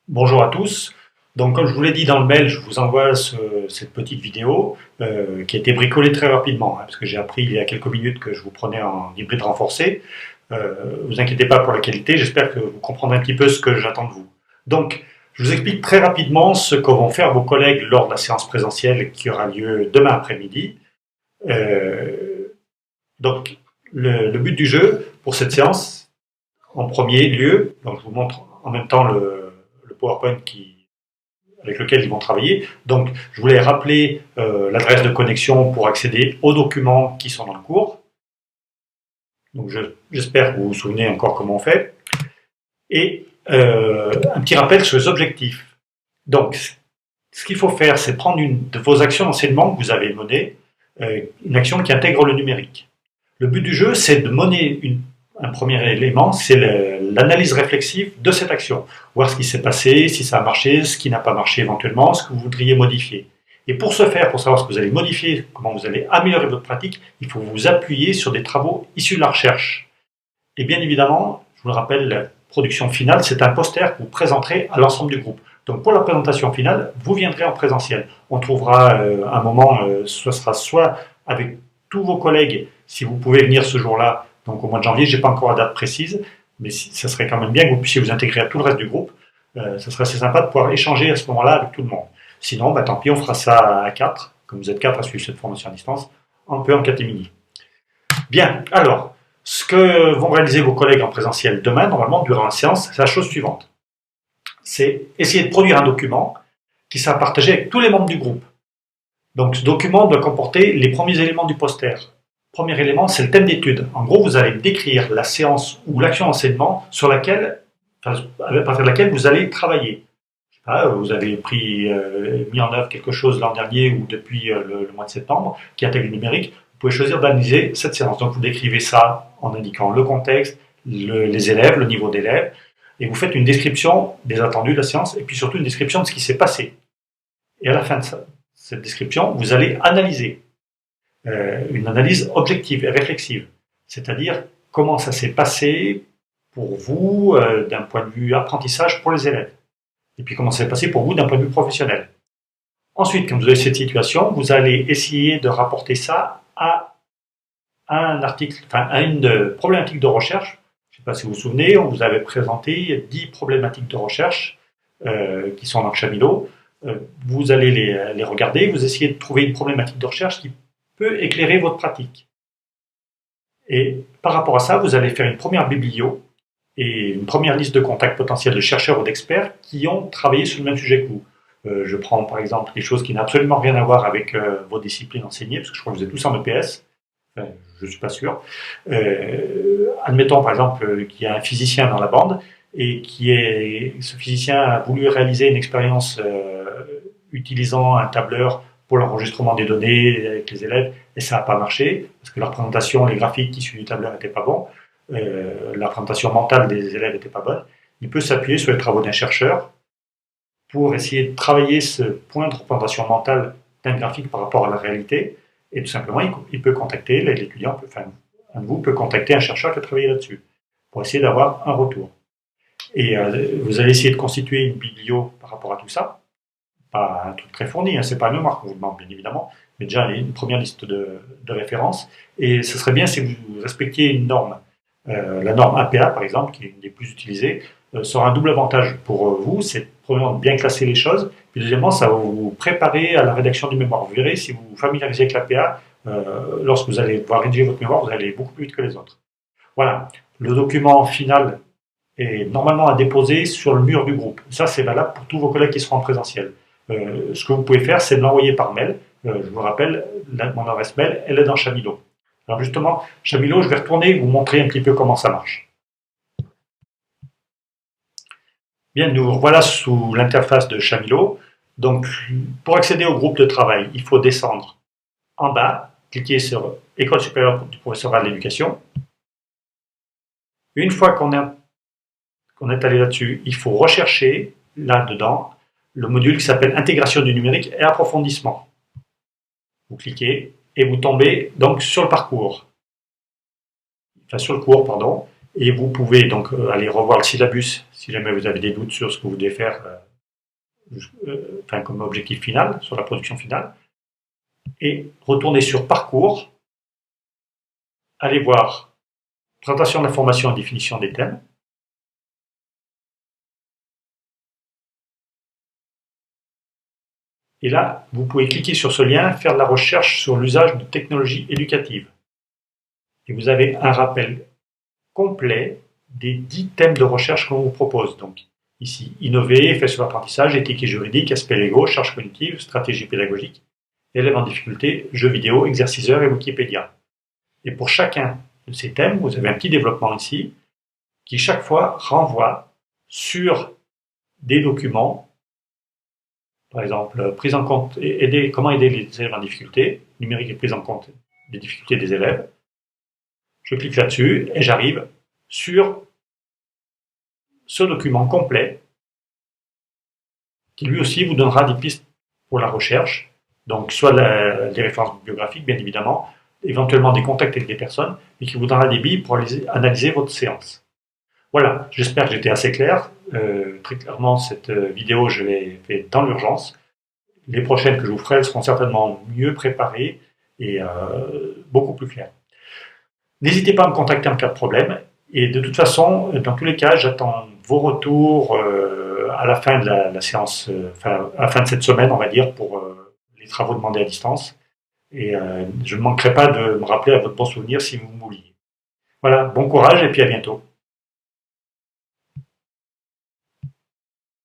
Bonjour à tous. Donc, comme je vous l'ai dit dans le mail, je vous envoie cette petite vidéo qui a été bricolée très rapidement, parce que j'ai appris il y a quelques minutes que je vous prenais en hybride renforcé. Vous inquiétez pas pour la qualité, j'espère que vous comprendrez un petit peu ce que j'attends de vous. Donc, je vous explique très rapidement ce que vont faire vos collègues lors de la séance présentielle qui aura lieu demain après-midi. Euh, donc, le but du jeu pour cette séance, en premier lieu, donc je vous montre en même temps le PowerPoint avec lequel ils vont travailler. Donc, je voulais rappeler l'adresse de connexion pour accéder aux documents qui sont dans le cours. Donc, j'espère que vous vous souvenez encore comment on fait. Et un petit rappel sur les objectifs. Donc, ce qu'il faut faire, c'est prendre une de vos actions d'enseignement que vous avez menées, une action qui intègre le numérique. Le but du jeu, c'est de mener un premier élément, c'est l'analyse réflexive de cette action. Voir ce qui s'est passé, si ça a marché, ce qui n'a pas marché éventuellement, ce que vous voudriez modifier. Et pour ce faire, pour savoir ce que vous allez modifier, comment vous allez améliorer votre pratique, il faut vous appuyer sur des travaux issus de la recherche. Et bien évidemment, je vous le rappelle, la production finale, c'est un poster que vous présenterez à l'ensemble du groupe. Donc pour la présentation finale, vous viendrez en présentiel. On trouvera un moment, ce sera soit avec tous vos collègues, si vous pouvez venir ce jour-là, donc au mois de janvier, je n'ai pas encore la date précise, mais ça serait quand même bien que vous puissiez vous intégrer à tout le reste du groupe. Ça serait assez sympa de pouvoir échanger à ce moment-là avec tout le monde. Sinon, bah, tant pis, on fera ça à 4, comme vous êtes 4 à suivre cette formation à distance, un peu en catémini. Bien, alors, ce que vont réaliser vos collègues en présentiel demain, normalement, durant la séance, c'est la chose suivante. C'est essayer de produire un document qui sera partagé avec tous les membres du groupe. Donc, ce document doit comporter les premiers éléments du poster. Premier élément, c'est le thème d'étude. En gros, vous allez décrire la séance ou l'action d'enseignement sur laquelle, à partir de laquelle vous allez travailler. Vous avez mis en œuvre quelque chose l'an dernier ou depuis le mois de septembre qui intègre le numérique. Vous pouvez choisir d'analyser cette séance. Donc, vous décrivez ça en indiquant le contexte, les élèves, le niveau d'élèves, et vous faites une description des attendus de la séance et puis surtout une description de ce qui s'est passé. Et à la fin de cette description, vous allez analyser. Une analyse objective et réflexive, c'est-à-dire comment ça s'est passé pour vous d'un point de vue apprentissage pour les élèves, et puis comment ça s'est passé pour vous d'un point de vue professionnel. Ensuite, quand vous avez cette situation, vous allez essayer de rapporter ça à un article, enfin à une problématique de recherche. Je ne sais pas si vous vous souvenez, on vous avait présenté 10 problématiques de recherche qui sont dans le Chamilo. Vous allez les regarder, vous essayez de trouver une problématique de recherche qui peut éclairer votre pratique. Et par rapport à ça, vous allez faire une première biblio et une première liste de contacts potentiels de chercheurs ou d'experts qui ont travaillé sur le même sujet que vous. Je prends par exemple des choses qui n'ont absolument rien à voir avec vos disciplines enseignées, parce que je crois que vous êtes tous en EPS, enfin, je ne suis pas sûr. Admettons par exemple qu'il y a un physicien dans la bande et ce physicien a voulu réaliser une expérience utilisant un tableur pour l'enregistrement des données avec les élèves, et ça n'a pas marché, parce que la représentation, les graphiques issus du tableur n'étaient pas bons, la représentation mentale des élèves n'était pas bonne. Il peut s'appuyer sur les travaux d'un chercheur pour essayer de travailler ce point de représentation mentale d'un graphique par rapport à la réalité, et tout simplement, il peut contacter, l'étudiant, enfin, un de vous peut contacter un chercheur qui a travaillé là-dessus, pour essayer d'avoir un retour. Et vous allez essayer de constituer une biblio par rapport à tout ça, pas un truc très fourni, c'est pas un mémoire qu'on vous demande, bien évidemment, mais déjà une première liste de références. Et ce serait bien si vous respectiez une norme. La norme APA, par exemple, qui est une des plus utilisées, sera un double avantage pour vous. C'est premièrement de bien classer les choses, puis deuxièmement, ça va vous préparer à la rédaction du mémoire. Vous verrez, si vous vous familiarisez avec l'APA, lorsque vous allez devoir rédiger votre mémoire, vous allez beaucoup plus vite que les autres. Voilà. Le document final est normalement à déposer sur le mur du groupe. Ça, c'est valable pour tous vos collègues qui seront en présentiel. Ce que vous pouvez faire, c'est de l'envoyer par mail. Je vous rappelle, mon adresse mail, elle est dans Chamilo. Alors justement, Chamilo, je vais retourner et vous montrer un petit peu comment ça marche. Bien, nous voilà sous l'interface de Chamilo. Donc, pour accéder au groupe de travail, il faut descendre en bas, cliquer sur École supérieure du professorat de l'éducation. Une fois qu'on est allé là-dessus, il faut rechercher là-dedans le module qui s'appelle Intégration du numérique et approfondissement. Vous cliquez et vous tombez donc sur le parcours. Enfin, sur le cours, pardon. Et vous pouvez donc aller revoir le syllabus si jamais vous avez des doutes sur ce que vous devez faire comme objectif final, sur la production finale. Et retourner sur Parcours, allez voir Présentation de l'information et définition des thèmes. Et là, vous pouvez cliquer sur ce lien, faire de la recherche sur l'usage de technologies éducatives. Et vous avez un rappel complet des 10 thèmes de recherche qu'on vous propose. Donc, ici, innover, effets sur l'apprentissage, éthique et juridique, aspects légaux, charge cognitive, stratégie pédagogique, élèves en difficulté, jeux vidéo, exerciceurs et Wikipédia. Et pour chacun de ces thèmes, vous avez un petit développement ici qui chaque fois renvoie sur des documents, par exemple, prise en compte, comment aider les élèves en difficulté, numérique et prise en compte des difficultés des élèves. Je clique là-dessus et j'arrive sur ce document complet qui lui aussi vous donnera des pistes pour la recherche, donc soit des références bibliographiques bien évidemment, éventuellement des contacts avec des personnes, et qui vous donnera des billes pour analyser votre séance. Voilà, j'espère que j'étais assez clair. Très clairement, cette vidéo, je l'ai faite dans l'urgence. Les prochaines que je vous ferai seront certainement mieux préparées et beaucoup plus claires. N'hésitez pas à me contacter en cas de problème. Et de toute façon, dans tous les cas, j'attends vos retours à la fin de la séance, à la fin de cette semaine, on va dire, pour les travaux demandés à distance. Et je ne manquerai pas de me rappeler à votre bon souvenir si vous m'oubliez. Voilà, bon courage et puis à bientôt.